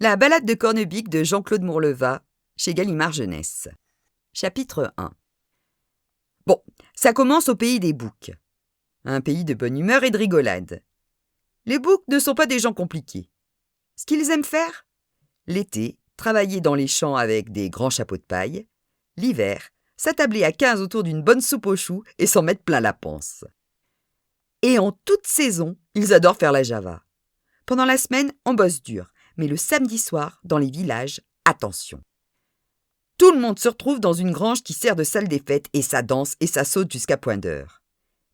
La balade de Cornebique de Jean-Claude Mourleva, chez Gallimard Jeunesse. Chapitre 1. Bon, ça commence au pays des boucs. Un pays de bonne humeur et de rigolade. Les boucs ne sont pas des gens compliqués. Ce qu'ils aiment faire? L'été, travailler dans les champs avec des grands chapeaux de paille. L'hiver, s'attabler à 15 autour d'une bonne soupe aux choux et s'en mettre plein la panse. Et en toute saison, ils adorent faire la java. Pendant la semaine, on bosse dur. Mais le samedi soir, dans les villages, attention. Tout le monde se retrouve dans une grange qui sert de salle des fêtes et ça danse et ça saute jusqu'à point d'heure.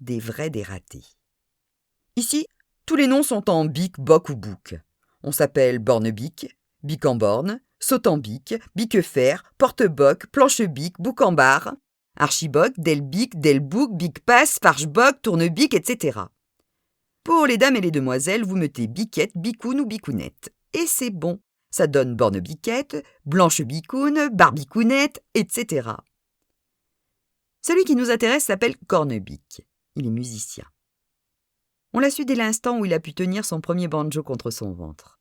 Des vrais dératés. Ici, tous les noms sont en bic, boc ou bouc. On s'appelle borne-bic, bic en borne, saute en bic, bic-fer, porte-boc, planche-bic, bouc en barre, archiboc, del-bic, del-bouc, bic-passe, farche-boc, tourne-bic, etc. Pour les dames et les demoiselles, vous mettez biquette, bicoune ou bicounette. Et c'est bon, ça donne borne-biquette, blanche-bicoune, barbicounette, etc. Celui qui nous intéresse s'appelle Cornebique. Il est musicien. On l'a su dès l'instant où il a pu tenir son premier banjo contre son ventre.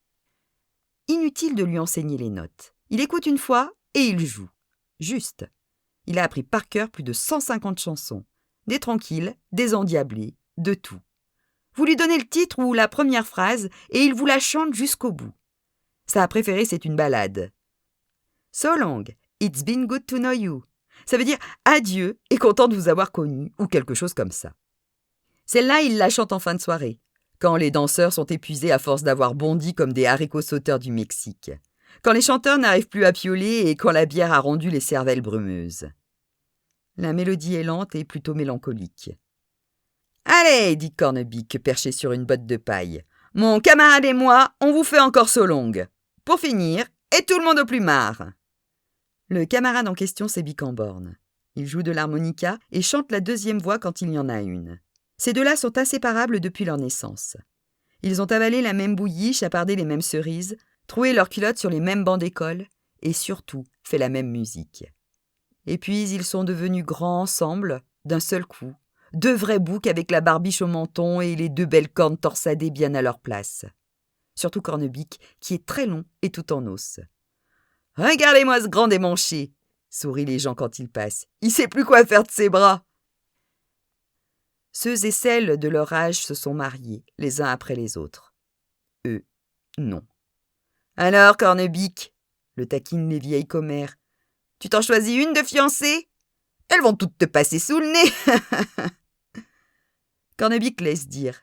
Inutile de lui enseigner les notes. Il écoute une fois et il joue. Juste. Il a appris par cœur plus de 150 chansons. Des tranquilles, des endiablées, de tout. Vous lui donnez le titre ou la première phrase et il vous la chante jusqu'au bout. Sa préférée, c'est une ballade. So long, it's been good to know you. Ça veut dire adieu et content de vous avoir connu ou quelque chose comme ça. Celle-là, il la chante en fin de soirée, quand les danseurs sont épuisés à force d'avoir bondi comme des haricots sauteurs du Mexique, quand les chanteurs n'arrivent plus à pioler et quand la bière a rendu les cervelles brumeuses. La mélodie est lente et plutôt mélancolique. « Allez, dit Cornebique, perché sur une botte de paille. Mon camarade et moi, on vous fait encore so long. Pour finir, et tout le monde au plumard. » Le camarade en question, c'est Bic en borne. Il joue de l'harmonica et chante la deuxième voix quand il y en a une. Ces deux-là sont inséparables depuis leur naissance. Ils ont avalé la même bouillie, chapardé les mêmes cerises, troué leurs culottes sur les mêmes bancs d'école et surtout fait la même musique. Et puis ils sont devenus grands ensemble, d'un seul coup. Deux vrais boucs avec la barbiche au menton et les deux belles cornes torsadées bien à leur place. Surtout Cornebique, qui est très long et tout en os. « Regardez-moi ce grand démanché !» sourient les gens quand il passe. « Il sait plus quoi faire de ses bras !» Ceux et celles de leur âge se sont mariés, les uns après les autres. Eux, non. « Alors, Cornebique !» le taquinent les vieilles commères. « Tu t'en choisis une de fiancée ? Elles vont toutes te passer sous le nez !» Cornebique laisse dire.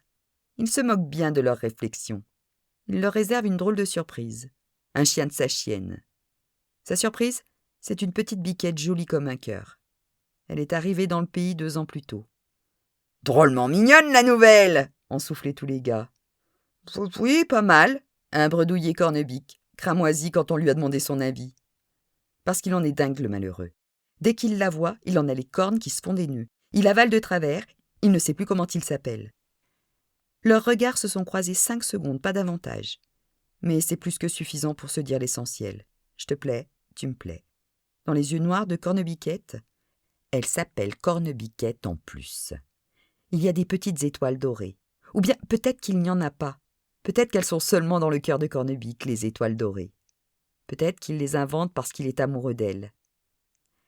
Il se moque bien de leurs réflexions. Il leur réserve une drôle de surprise. Un chien de sa chienne. Sa surprise, c'est une petite biquette jolie comme un cœur. Elle est arrivée dans le pays 2 ans plus tôt. « Drôlement mignonne, la nouvelle !» ont soufflé tous les gars. « Oui, pas mal !» a bredouillé Cornebique, cramoisi quand on lui a demandé son avis. Parce qu'il en est dingue, le malheureux. Dès qu'il la voit, il en a les cornes qui se font des nœuds. Il avale de travers, il ne sait plus comment il s'appelle. Leurs regards se sont croisés 5 secondes, pas davantage. Mais c'est plus que suffisant pour se dire l'essentiel. Je te plais, tu me plais. Dans les yeux noirs de Cornebiquette, elle s'appelle Cornebiquette en plus. Il y a des petites étoiles dorées. Ou bien peut-être qu'il n'y en a pas. Peut-être qu'elles sont seulement dans le cœur de Cornebique, les étoiles dorées. Peut-être qu'il les invente parce qu'il est amoureux d'elle.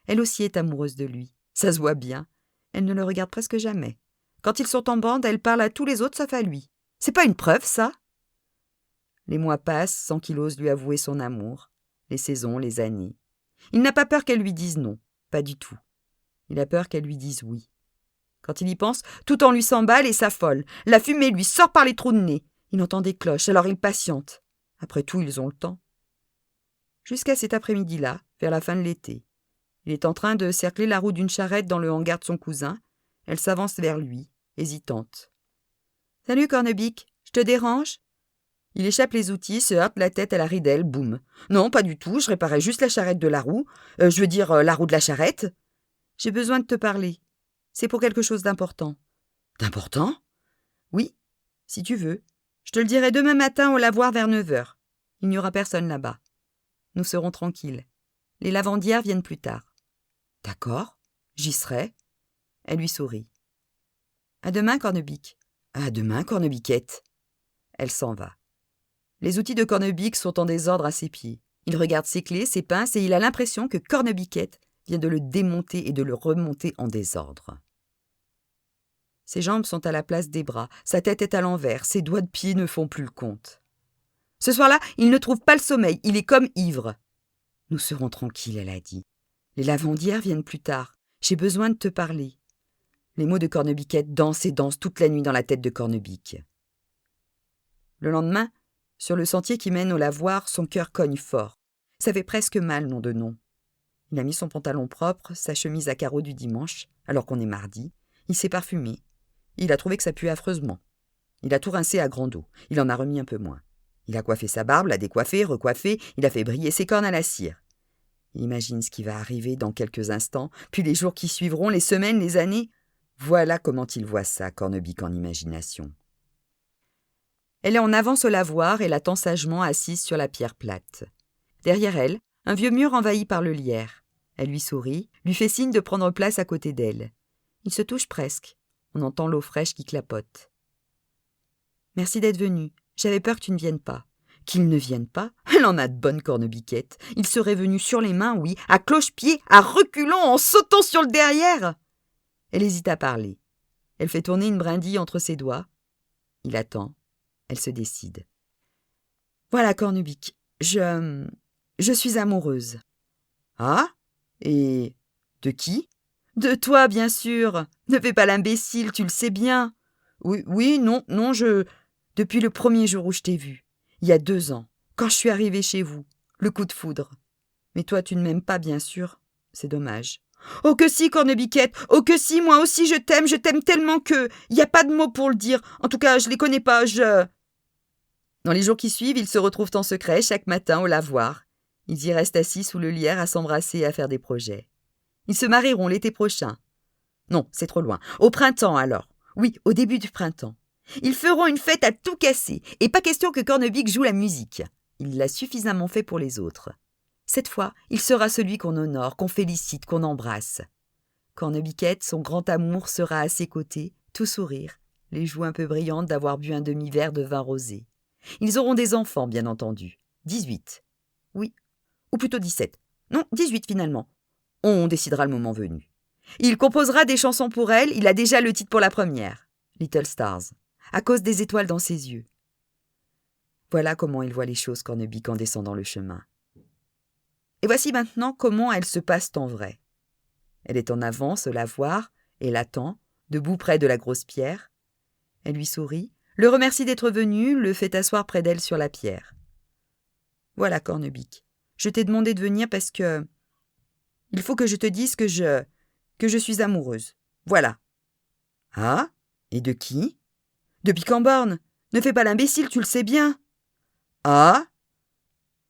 Elle aussi est amoureuse de lui. Ça se voit bien. Elle ne le regarde presque jamais. Quand ils sont en bande, elle parle à tous les autres sauf à lui. C'est pas une preuve, ça? Les mois passent sans qu'il ose lui avouer son amour. Les saisons, les années. Il n'a pas peur qu'elle lui dise non. Pas du tout. Il a peur qu'elle lui dise oui. Quand il y pense, tout en lui s'emballe et s'affole. La fumée lui sort par les trous de nez. Il entend des cloches, alors il patiente. Après tout, ils ont le temps. Jusqu'à cet après-midi-là, vers la fin de l'été. Il est en train de cercler la roue d'une charrette dans le hangar de son cousin. Elle s'avance vers lui, hésitante. « Salut, Cornebique, je te dérange ?» Il échappe les outils, se heurte la tête à la ridelle, boum. « Non, pas du tout, je réparais juste la charrette de la roue. Je veux dire, la roue de la charrette. »« J'ai besoin de te parler. C'est pour quelque chose d'important. »« D'important ? » ?»« Oui, si tu veux. Je te le dirai demain matin au lavoir vers 9h. Il n'y aura personne là-bas. Nous serons tranquilles. Les lavandières viennent plus tard. »« D'accord, j'y serai. » Elle lui sourit. « À demain, Cornebique. »« À demain, Cornebiquette. » Elle s'en va. Les outils de Cornebique sont en désordre à ses pieds. Il regarde ses clés, ses pinces, et il a l'impression que Cornebiquette vient de le démonter et de le remonter en désordre. Ses jambes sont à la place des bras, sa tête est à l'envers, ses doigts de pied ne font plus le compte. Ce soir-là, il ne trouve pas le sommeil, il est comme ivre. « Nous serons tranquilles, elle a dit. Les lavandières viennent plus tard. J'ai besoin de te parler. » Les mots de Cornebiquette dansent et dansent toute la nuit dans la tête de Cornebique. Le lendemain, sur le sentier qui mène au lavoir, son cœur cogne fort. Ça fait presque mal, nom de nom. Il a mis son pantalon propre, sa chemise à carreaux du dimanche, alors qu'on est mardi. Il s'est parfumé. Il a trouvé que ça puait affreusement. Il a tout rincé à grande eau. Il en a remis un peu moins. Il a coiffé sa barbe, l'a décoiffée, recoiffée. Il a fait briller ses cornes à la cire. Il imagine ce qui va arriver dans quelques instants, puis les jours qui suivront, les semaines, les années. Voilà comment il voit ça, Cornebique en imagination. Elle est en avance au lavoir et l'attend sagement assise sur la pierre plate. Derrière elle, un vieux mur envahi par le lierre. Elle lui sourit, lui fait signe de prendre place à côté d'elle. Ils se touchent presque. On entend l'eau fraîche qui clapote. « Merci d'être venu. J'avais peur que tu ne viennes pas. » Qu'il ne vienne pas, elle en a de bonnes Cornebiquette. Il serait venu sur les mains, oui, à cloche-pied, à reculons, en sautant sur le derrière. Elle hésite à parler. Elle fait tourner une brindille entre ses doigts. Il attend. Elle se décide. « Voilà, Cornebique, je suis amoureuse. »« Ah ? Et de qui ? » ?»« De toi, bien sûr. Ne fais pas l'imbécile, tu le sais bien. »« Oui, non, depuis le premier jour où je t'ai vu. Il y a 2 ans, quand je suis arrivée chez vous, le coup de foudre. Mais toi, tu ne m'aimes pas, bien sûr. C'est dommage. »« Oh que si, Cornebiquette, oh que si, moi aussi je t'aime tellement que... Il n'y a pas de mots pour le dire. En tout cas, je les connais pas, Dans les jours qui suivent, ils se retrouvent en secret, chaque matin, au lavoir. Ils y restent assis sous le lierre à s'embrasser et à faire des projets. Ils se marieront l'été prochain. Non, c'est trop loin. Au printemps, alors. Oui, au début du printemps. Ils feront une fête à tout casser, et pas question que Cornebique joue la musique. Il l'a suffisamment fait pour les autres. Cette fois, il sera celui qu'on honore, qu'on félicite, qu'on embrasse. Cornebiquette, son grand amour, sera à ses côtés, tout sourire, les joues un peu brillantes d'avoir bu un demi-verre de vin rosé. Ils auront des enfants, bien entendu. 18. Oui. Ou plutôt 17. Non, 18 finalement. On décidera le moment venu. Il composera des chansons pour elle, il a déjà le titre pour la première. Little Stars. À cause des étoiles dans ses yeux. Voilà comment il voit les choses, Cornebique, en descendant le chemin. Et voici maintenant comment elles se passent en vrai. Elle est en avance au lavoir et l'attend, debout près de la grosse pierre. Elle lui sourit, le remercie d'être venu, le fait asseoir près d'elle sur la pierre. Voilà, Cornebique, je t'ai demandé de venir parce que... Il faut que je te dise que je suis amoureuse. Voilà. Ah ? Et de qui ? De Piquamborne. Ne fais pas l'imbécile, tu le sais bien. Ah ?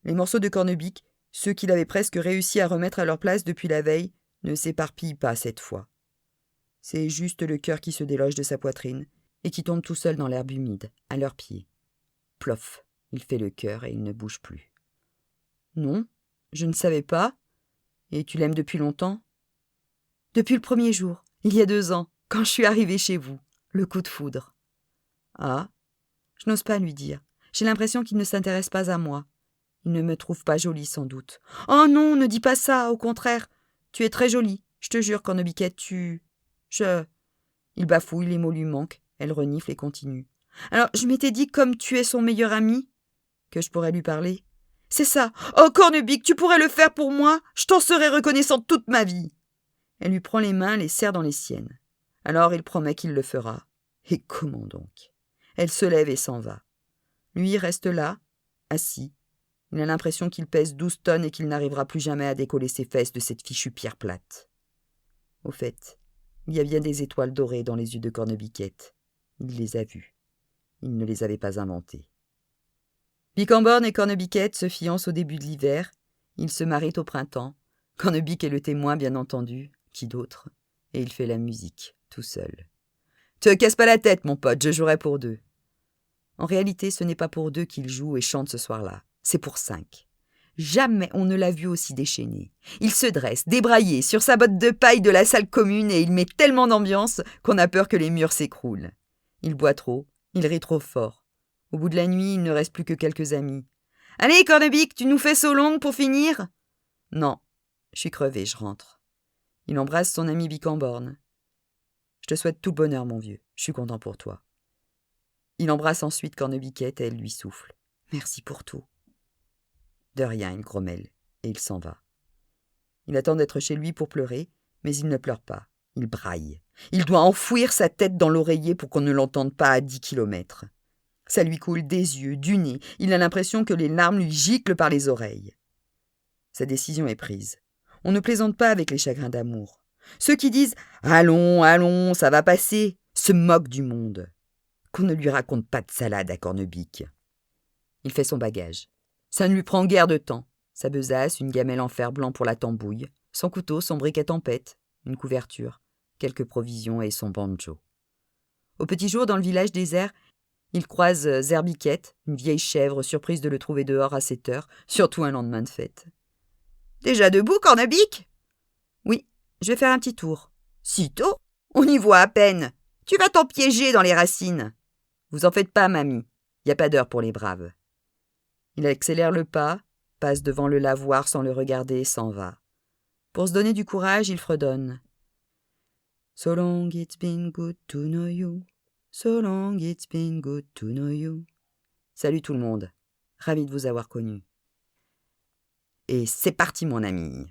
Les morceaux de Cornebique, ceux qu'il avait presque réussi à remettre à leur place depuis la veille, ne s'éparpillent pas cette fois. C'est juste le cœur qui se déloge de sa poitrine et qui tombe tout seul dans l'herbe humide, à leurs pieds. Plof, il fait le cœur et il ne bouge plus. Non, je ne savais pas. Et tu l'aimes depuis longtemps ? Depuis le premier jour, il y a 2 ans, quand je suis arrivée chez vous, le coup de foudre. Ah ? Je n'ose pas lui dire. J'ai l'impression qu'il ne s'intéresse pas à moi. Il ne me trouve pas jolie, sans doute. Oh non, ne dis pas ça, au contraire. Tu es très jolie, je te jure, Cornebiquette, Il bafouille, les mots lui manquent. Elle renifle et continue. Alors, je m'étais dit, comme tu es son meilleur ami, que je pourrais lui parler. C'est ça. Oh, Cornebique, tu pourrais le faire pour moi. Je t'en serais reconnaissante toute ma vie. Elle lui prend les mains, les serre dans les siennes. Alors, il promet qu'il le fera. Et comment donc ? Elle se lève et s'en va. Lui reste là, assis. Il a l'impression qu'il pèse 12 tonnes et qu'il n'arrivera plus jamais à décoller ses fesses de cette fichue pierre plate. Au fait, il y a bien des étoiles dorées dans les yeux de Cornebiquette. Il les a vues. Il ne les avait pas inventées. Piquamborne et Cornebiquette se fiancent au début de l'hiver. Ils se marient au printemps. Cornebique est le témoin, bien entendu. Qui d'autre ? Et il fait la musique, tout seul. Te casse pas la tête, mon pote, je jouerai pour 2. En réalité, ce n'est pas pour 2 qu'il joue et chante ce soir-là. C'est pour 5. Jamais on ne l'a vu aussi déchaîné. Il se dresse, débraillé, sur sa botte de paille de la salle commune et il met tellement d'ambiance qu'on a peur que les murs s'écroulent. Il boit trop, il rit trop fort. Au bout de la nuit, il ne reste plus que quelques amis. « Allez, Cornebic, tu nous fais Solong pour finir ?»« Non, je suis crevé, je rentre. » Il embrasse son ami Bicamborne. « Je te souhaite tout le bonheur, mon vieux. Je suis content pour toi. » Il embrasse ensuite Cornebiquette et elle lui souffle. « Merci pour tout. » De rien, il grommelle, et il s'en va. Il attend d'être chez lui pour pleurer, mais il ne pleure pas. Il braille. Il doit enfouir sa tête dans l'oreiller pour qu'on ne l'entende pas à 10 kilomètres. Ça lui coule des yeux, du nez. Il a l'impression que les larmes lui giclent par les oreilles. Sa décision est prise. On ne plaisante pas avec les chagrins d'amour. Ceux qui disent « Allons, allons, ça va passer » se moquent du monde. Qu'on ne lui raconte pas de salade à Cornebic. Il fait son bagage. Ça ne lui prend guère de temps. Sa besace, une gamelle en fer blanc pour la tambouille, son couteau, son briquet tempête, une couverture, quelques provisions et son banjo. Au petit jour, dans le village désert, il croise Zerbiquette, une vieille chèvre surprise de le trouver dehors à 7 heures, surtout un lendemain de fête. « Déjà debout, Cornebic ?»« Oui, je vais faire un petit tour. »« Si tôt ? On y voit à peine. Tu vas t'empiéger dans les racines. »« Vous en faites pas, mamie. Y a pas d'heure pour les braves. » Il accélère le pas, passe devant le lavoir sans le regarder et s'en va. Pour se donner du courage, il fredonne. « So long it's been good to know you. So long it's been good to know you. » Salut tout le monde. Ravi de vous avoir connu. Et c'est parti, mon ami.